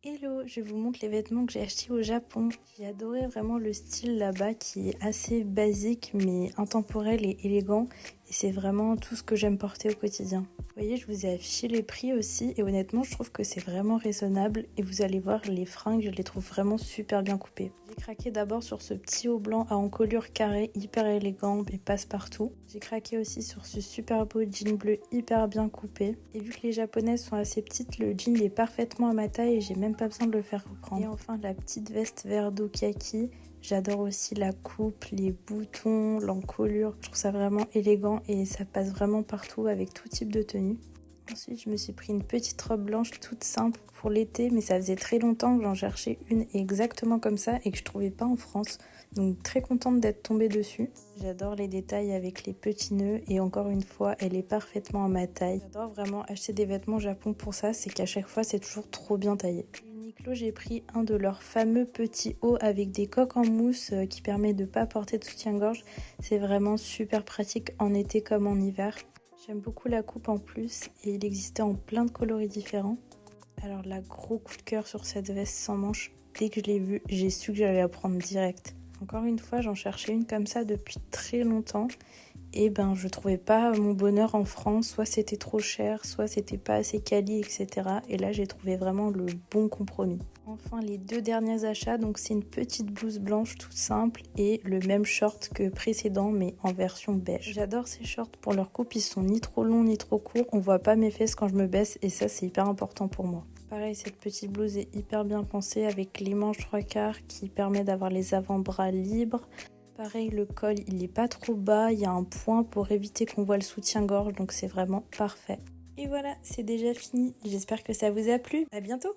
Hello, je vous montre les vêtements que j'ai achetés au Japon. J'ai adoré vraiment le style là-bas qui est assez basique mais intemporel et élégant. Et c'est vraiment tout ce que j'aime porter au quotidien. Vous voyez, je vous ai affiché les prix aussi et honnêtement, je trouve que c'est vraiment raisonnable. Et vous allez voir, les fringues, je les trouve vraiment super bien coupées. J'ai craqué d'abord sur ce petit haut blanc à encolure carrée, hyper élégant et passe-partout. J'ai craqué aussi sur ce super beau jean bleu hyper bien coupé. Et vu que les japonaises sont assez petites, le jean est parfaitement à ma taille et j'ai même pas besoin de le faire reprendre. Et enfin, la petite veste vert d'eau kaki. J'adore aussi la coupe, les boutons, l'encolure. Je trouve ça vraiment élégant et ça passe vraiment partout avec tout type de tenue. Ensuite, je me suis pris une petite robe blanche toute simple pour l'été, mais ça faisait très longtemps que j'en cherchais une exactement comme ça et que je trouvais pas en France. Donc très contente d'être tombée dessus. J'adore les détails avec les petits nœuds et encore une fois, elle est parfaitement à ma taille. J'adore vraiment acheter des vêtements au Japon pour ça, c'est qu'à chaque fois, c'est toujours trop bien taillé. Uniqlo, j'ai pris un de leurs fameux petits hauts avec des coques en mousse qui permet de ne pas porter de soutien-gorge. C'est vraiment super pratique en été comme en hiver. J'aime beaucoup la coupe en plus et il existait en plein de coloris différents. Alors là, gros coup de cœur sur cette veste sans manches. Dès que je l'ai vue, j'ai su que j'allais la prendre direct. Encore une fois, j'en cherchais une comme ça depuis très longtemps. Et ben, je trouvais pas mon bonheur en France. Soit c'était trop cher, soit c'était pas assez quali, etc. Et là, j'ai trouvé vraiment le bon compromis. Enfin, les deux derniers achats, donc c'est une petite blouse blanche toute simple et le même short que précédent mais en version beige. J'adore ces shorts pour leur coupe, ils sont ni trop longs ni trop courts, on voit pas mes fesses quand je me baisse et ça c'est hyper important pour moi. Pareil, cette petite blouse est hyper bien pensée avec les manches 3/4 qui permet d'avoir les avant-bras libres. Pareil, le col il est pas trop bas, il y a un point pour éviter qu'on voit le soutien-gorge donc c'est vraiment parfait. Et voilà, c'est déjà fini, j'espère que ça vous a plu, à bientôt!